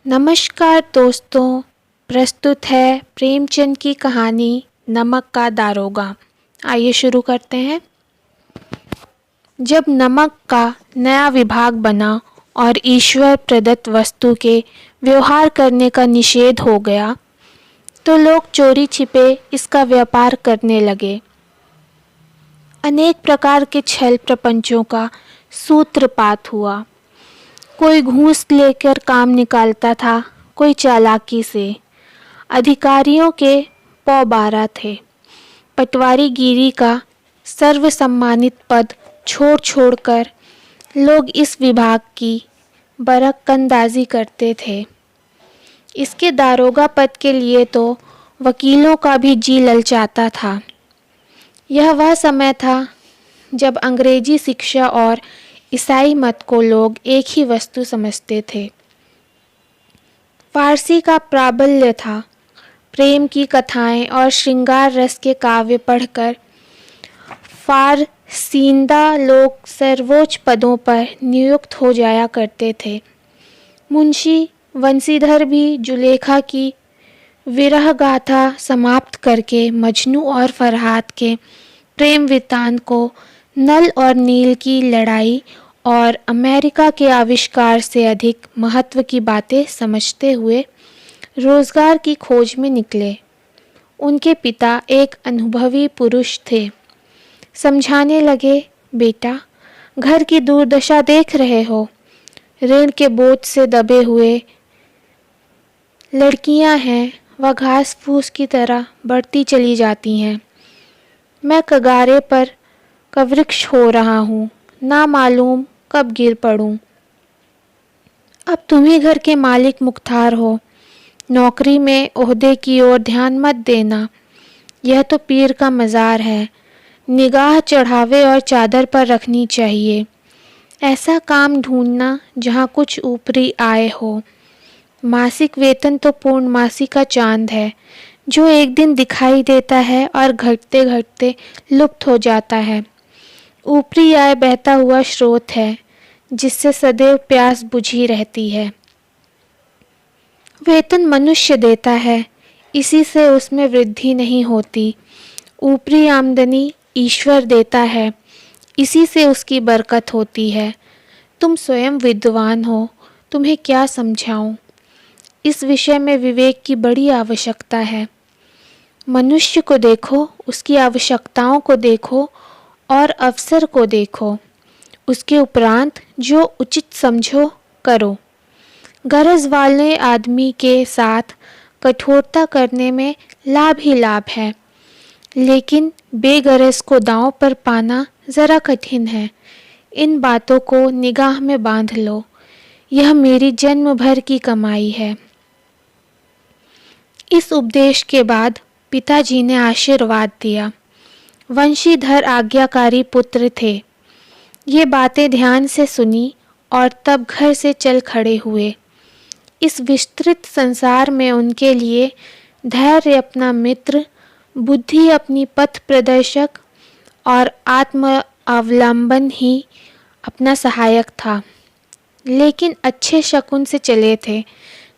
नमस्कार दोस्तों, प्रस्तुत है प्रेमचंद की कहानी नमक का दारोगा। आइए शुरू करते हैं। जब नमक का नया विभाग बना और ईश्वर प्रदत्त वस्तु के व्यवहार करने का निषेध हो गया, तो लोग चोरी छिपे इसका व्यापार करने लगे। अनेक प्रकार के छल प्रपंचों का सूत्रपात हुआ। कोई घूस लेकर काम निकालता था, कोई चालाकी से। अधिकारियों के पौ 12 थे। पटवारीगिरी का सर्वसम्मानित पद छोड़ छोड़कर लोग इस विभाग की बरकंदाजी करते थे। इसके दारोगा पद के लिए तो वकीलों का भी जी ललचाता था। यह वह समय था जब अंग्रेजी शिक्षा और ईसाई मत को लोग एक ही वस्तु समझते थे। फारसी का प्राबल्य था। प्रेम की कथाएं और श्रृंगार रस के काव्य पढ़कर फारसींदा लोग सर्वोच्च पदों पर नियुक्त हो जाया करते थे। मुंशी वंशीधर भी जुलेखा की विरह गाथा समाप्त करके मजनू और फरहाद के प्रेम वृत्तांत को, नल और नील की लड़ाई और अमेरिका के आविष्कार से अधिक महत्व की बातें समझते हुए रोजगार की खोज में निकले। उनके पिता एक अनुभवी पुरुष थे। समझाने लगे, बेटा, घर की दुर्दशा देख रहे हो। ऋण के बोझ से दबे हुए लड़कियां हैं, वह घास फूस की तरह बढ़ती चली जाती हैं। मैं कगारे पर कवृक्ष हो रहा हूँ, ना मालूम कब गिर पड़ूं। अब तुम ही घर के मालिक मुख्तार हो। नौकरी में ओहदे की ओर ध्यान मत देना। यह तो पीर का मज़ार है। निगाह चढ़ावे और चादर पर रखनी चाहिए। ऐसा काम ढूंढना जहाँ कुछ ऊपरी आय हो। मासिक वेतन तो पूर्णमासी का चांद है, जो एक दिन दिखाई देता है और घटते घटते लुप्त हो जाता है। ऊपरी आय बहता हुआ स्रोत है, जिससे सदैव प्यास बुझी रहती है। वेतन मनुष्य देता है, इसी से उसमें वृद्धि नहीं होती। ऊपरी आमदनी ईश्वर देता है, इसी से उसकी बरकत होती है। तुम स्वयं विद्वान हो, तुम्हें क्या समझाऊं। इस विषय में विवेक की बड़ी आवश्यकता है। मनुष्य को देखो, उसकी आवश्यकताओं को देखो और अवसर को देखो। उसके उपरांत जो उचित समझो करो। गरज वाले आदमी के साथ कठोरता करने में लाभ ही लाभ है, लेकिन बेगरज को दांव पर पाना ज़रा कठिन है। इन बातों को निगाह में बांध लो। यह मेरी जन्म भर की कमाई है। इस उपदेश के बाद पिताजी ने आशीर्वाद दिया। वंशीधर आज्ञाकारी पुत्र थे। ये बातें ध्यान से सुनी और तब घर से चल खड़े हुए। इस विस्तृत संसार में उनके लिए धैर्य अपना मित्र, बुद्धि अपनी पथ प्रदर्शक और आत्म अवलंबन ही अपना सहायक था। लेकिन अच्छे शकुन से चले थे।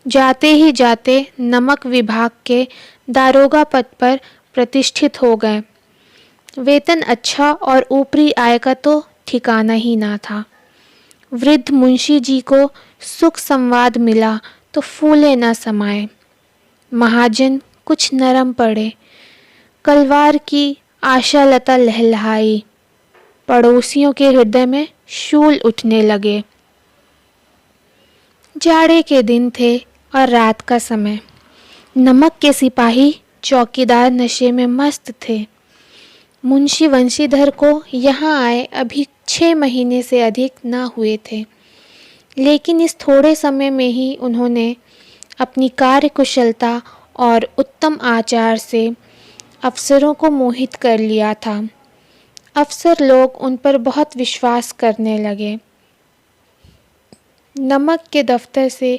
जाते ही जाते नमक विभाग के दारोगा पद पर प्रतिष्ठित हो गए। वेतन अच्छा और ऊपरी आय का तो ठिकाना ही ना था। वृद्ध मुंशी जी को सुख संवाद मिला तो फूले न समाये। महाजन कुछ नरम पड़े। कलवार की आशालता लहलहाई। पड़ोसियों के हृदय में शूल उठने लगे। जाड़े के दिन थे और रात का समय। नमक के सिपाही चौकीदार नशे में मस्त थे। मुंशी वंशीधर को यहाँ आए अभी 6 महीने से अधिक न हुए थे, लेकिन इस थोड़े समय में ही उन्होंने अपनी कार्यकुशलता और उत्तम आचार से अफसरों को मोहित कर लिया था। अफसर लोग उन पर बहुत विश्वास करने लगे। नमक के दफ्तर से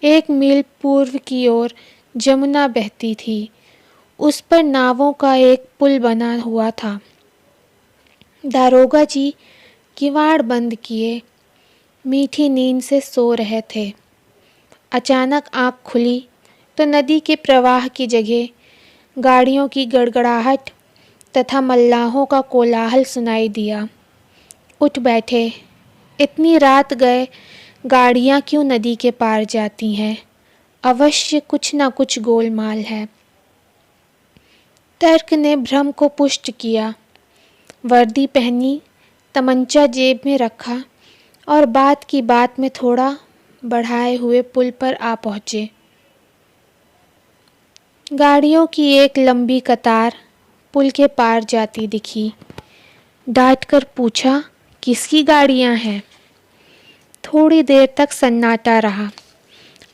1 मील पूर्व की ओर जमुना बहती थी। उस पर नावों का एक पुल बना हुआ था। दारोगा जी किवाड़ बंद किए मीठी नींद से सो रहे थे। अचानक आँख खुली तो नदी के प्रवाह की जगह गाड़ियों की गड़गड़ाहट तथा मल्लाहों का कोलाहल सुनाई दिया। उठ बैठे। इतनी रात गए गाड़ियाँ क्यों नदी के पार जाती हैं? अवश्य कुछ न कुछ गोलमाल है। तर्क ने भ्रम को पुष्ट किया। वर्दी पहनी, तमंचा जेब में रखा और बात की बात में थोड़ा बढ़ाए हुए पुल पर आ पहुँचे। गाड़ियों की एक लंबी कतार पुल के पार जाती दिखी। डांट कर पूछा, किसकी गाड़ियाँ हैं? थोड़ी देर तक सन्नाटा रहा।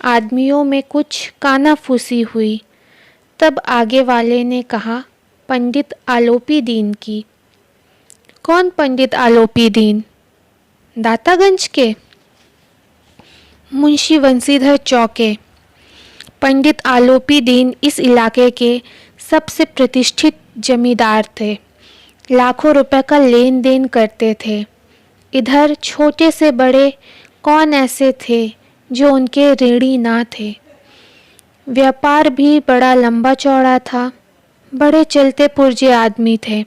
आदमियों में कुछ कानाफूसी हुई। तब आगे वाले ने कहा, पंडित आलोपी दीन की। कौन पंडित आलोपी दीन? दातागंज के? मुंशी वंशीधर चौंके। पंडित आलोपी दीन इस इलाके के सबसे प्रतिष्ठित जमींदार थे। लाखों रुपए का लेन देन करते थे। इधर छोटे से बड़े कौन ऐसे थे जो उनके ऋणी ना थे। व्यापार भी बड़ा लंबा चौड़ा था। बड़े चलते पुर्जे आदमी थे।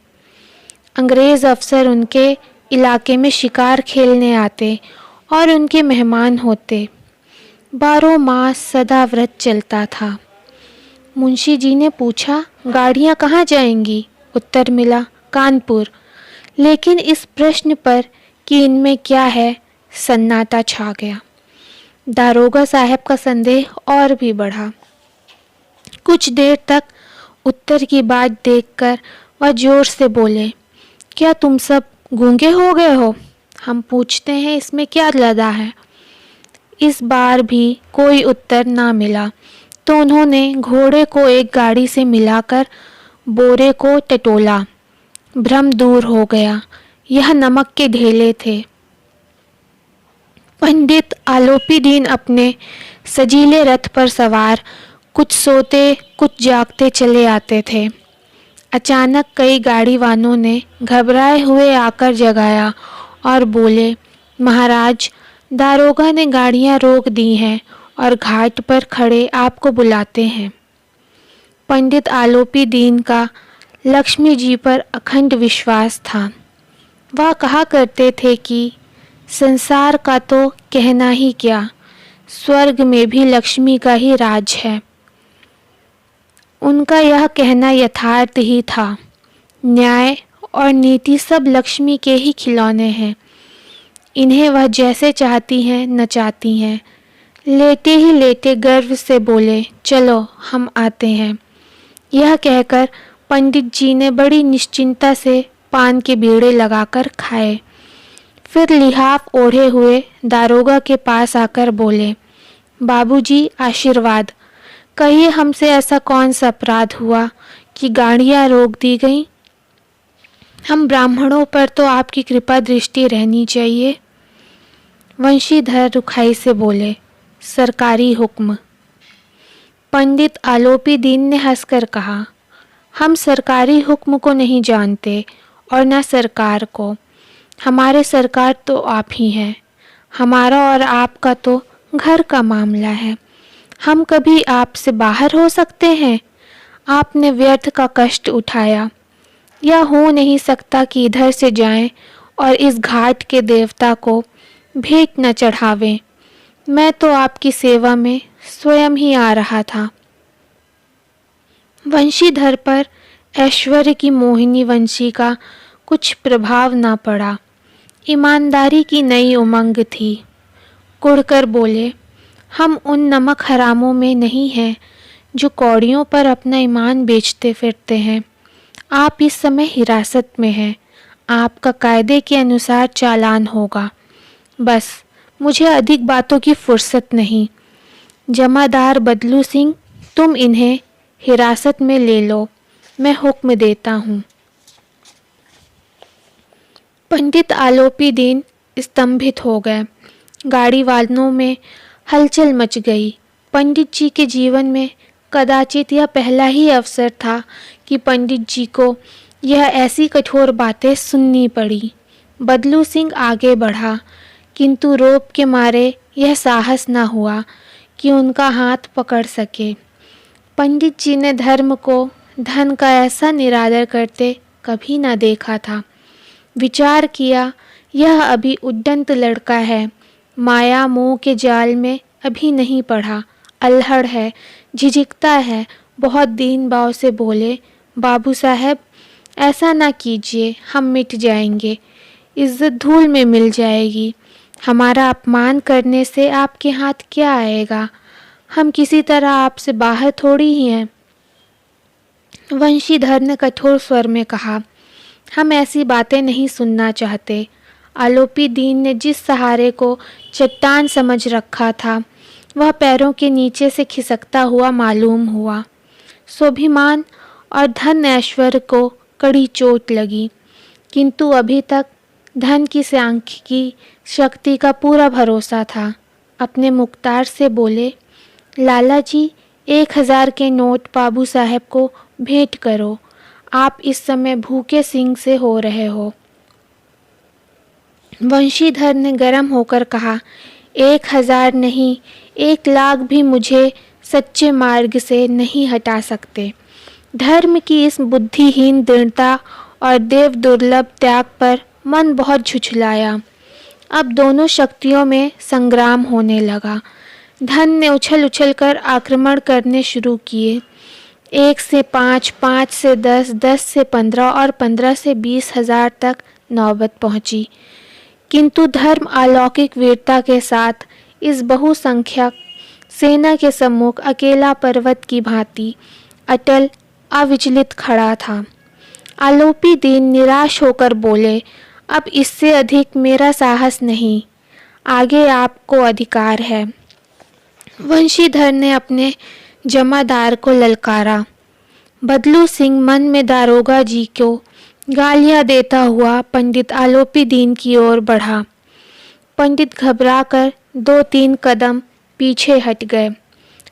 अंग्रेज़ अफसर उनके इलाके में शिकार खेलने आते और उनके मेहमान होते। 12 मास सदा व्रत चलता था। मुंशी जी ने पूछा, गाड़ियाँ कहाँ जाएंगी? उत्तर मिला, कानपुर। लेकिन इस प्रश्न पर कि इनमें क्या है, सन्नाटा छा गया। दारोगा साहब का संदेह और भी बढ़ा। कुछ देर तक उत्तर की बात देखकर वह जोर से बोले, क्या तुम सब गूंगे हो गए हो? हम पूछते हैं इसमें क्या लदा है? इस बार भी कोई उत्तर ना मिला तो उन्होंने घोड़े को एक गाड़ी से मिलाकर बोरे को टटोला। भ्रम दूर हो गया। यह नमक के ढेले थे। पंडित आलोपी दीन अपने सजीले रथ पर सवार कुछ सोते कुछ जागते चले आते थे। अचानक कई गाड़ी वालों ने घबराए हुए आकर जगाया और बोले, महाराज, दारोगा ने गाड़ियां रोक दी हैं और घाट पर खड़े आपको बुलाते हैं। पंडित आलोपी दीन का लक्ष्मी जी पर अखंड विश्वास था। वह कहा करते थे कि संसार का तो कहना ही क्या, स्वर्ग में भी लक्ष्मी का ही राज है। उनका यह कहना यथार्थ ही था। न्याय और नीति सब लक्ष्मी के ही खिलौने हैं। इन्हें वह जैसे चाहती हैं नचाती हैं। लेटे ही लेटे गर्व से बोले, चलो हम आते हैं। यह कहकर पंडित जी ने बड़ी निश्चिंता से पान के बीड़े लगाकर खाए। फिर लिहाफ ओढ़े हुए दारोगा के पास आकर बोले, बाबूजी आशीर्वाद, कहिए हमसे ऐसा कौन सा अपराध हुआ कि गाड़ियाँ रोक दी गईं? हम ब्राह्मणों पर तो आपकी कृपा दृष्टि रहनी चाहिए। वंशीधर रुखाई से बोले, सरकारी हुक्म। पंडित आलोपी दीन ने हंसकर कहा, हम सरकारी हुक्म को नहीं जानते और न सरकार को। हमारे सरकार तो आप ही हैं। हमारा और आपका तो घर का मामला है। हम कभी आपसे बाहर हो सकते हैं? आपने व्यर्थ का कष्ट उठाया। यह हो नहीं सकता कि इधर से जाएं और इस घाट के देवता को भेंट न चढ़ावें। मैं तो आपकी सेवा में स्वयं ही आ रहा था। वंशीधर पर ऐश्वर्य की मोहिनी वंशी का कुछ प्रभाव न पड़ा। ईमानदारी की नई उमंग थी। कुढ़कर बोले, हम उन नमक हरामों में नहीं हैं जो कौड़ियों पर अपना ईमान बेचते फिरते हैं। आप इस समय हिरासत में हैं। आपका कायदे के अनुसार चालान होगा। बस मुझे अधिक बातों की फुर्सत नहीं। जमादार बदलू सिंह, तुम इन्हें हिरासत में ले लो। मैं हुक्म देता हूँ। पंडित आलोपी दीन स्तंभित हो गए। गाड़ी वालों में हलचल मच गई। पंडित जी के जीवन में कदाचित यह पहला ही अवसर था कि पंडित जी को यह ऐसी कठोर बातें सुननी पड़ी। बदलू सिंह आगे बढ़ा, किंतु रोब के मारे यह साहस न हुआ कि उनका हाथ पकड़ सके। पंडित जी ने धर्म को धन का ऐसा निरादर करते कभी न देखा था। विचार किया, यह अभी उद्दंत लड़का है, माया मोह के जाल में अभी नहीं पड़ा, अल्हड़ है, झिझकता है। बहुत दीन भाव से बोले, बाबू साहब ऐसा ना कीजिए, हम मिट जाएंगे, इज्जत धूल में मिल जाएगी। हमारा अपमान करने से आपके हाथ क्या आएगा? हम किसी तरह आपसे बाहर थोड़ी ही हैं। वंशीधर ने कठोर स्वर में कहा, हम ऐसी बातें नहीं सुनना चाहते। आलोपी दीन ने जिस सहारे को चट्टान समझ रखा था, वह पैरों के नीचे से खिसकता हुआ मालूम हुआ। स्वाभिमान और धन ऐश्वर्य को कड़ी चोट लगी, किंतु अभी तक धन की सांख्यिकी शक्ति का पूरा भरोसा था। अपने मुख्तार से बोले, लाला जी 1000 के नोट बाबू साहब को भेंट करो, आप इस समय भूखे सिंह से हो रहे हो। वंशीधर ने गर्म होकर कहा, 1000 नहीं, 1,00,000 भी मुझे सच्चे मार्ग से नहीं हटा सकते। धर्म की इस बुद्धिहीन दृढ़ता और देव दुर्लभ त्याग पर मन बहुत झुझलाया। अब दोनों शक्तियों में संग्राम होने लगा। धन ने उछल उछल कर आक्रमण करने शुरू किए। 1 से 5, 5 से 10, 10 से 15 और 15 से 20,000 तक नौबत पहुंची। किंतु धर्म अलौकिक वीरता के साथ इस बहुसंख्यक सेना के सम्मुख अकेला पर्वत की भांति अटल अविचलित खड़ा था। आलोपी दीन निराश होकर बोले, अब इससे अधिक मेरा साहस नहीं, आगे आपको अधिकार है। वंशीधर ने अपने जमादार को ललकारा। बदलू सिंह मन में दारोगा जी को गालियां देता हुआ पंडित आलोपी दीन की ओर बढ़ा। पंडित घबराकर 2-3 कदम पीछे हट गए।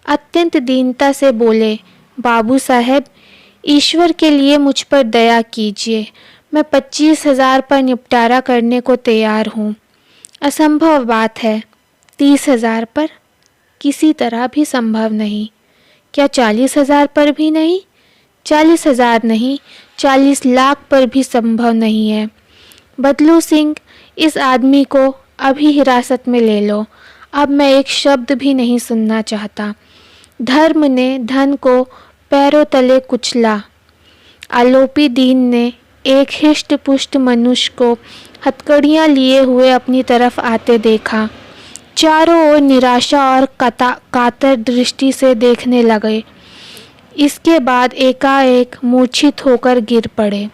अत्यंत दीनता से बोले, बाबू साहब ईश्वर के लिए मुझ पर दया कीजिए, मैं 25,000 पर निपटारा करने को तैयार हूँ। असंभव बात है, 30,000 पर किसी तरह भी संभव नहीं। क्या 40,000 पर भी नहीं? 40,000 नहीं, 40 लाख पर भी संभव नहीं है। बदलू सिंह, इस आदमी को अभी हिरासत में ले लो, अब मैं एक शब्द भी नहीं सुनना चाहता। धर्म ने धन को पैरों तले कुचला। आलोपी दीन ने एक हिष्ट पुष्ट मनुष्य को हथकड़ियाँ लिए हुए अपनी तरफ आते देखा। चारों ओर निराशा और कातर दृष्टि से देखने लगे। इसके बाद एकाएक मूर्छित होकर गिर पड़े।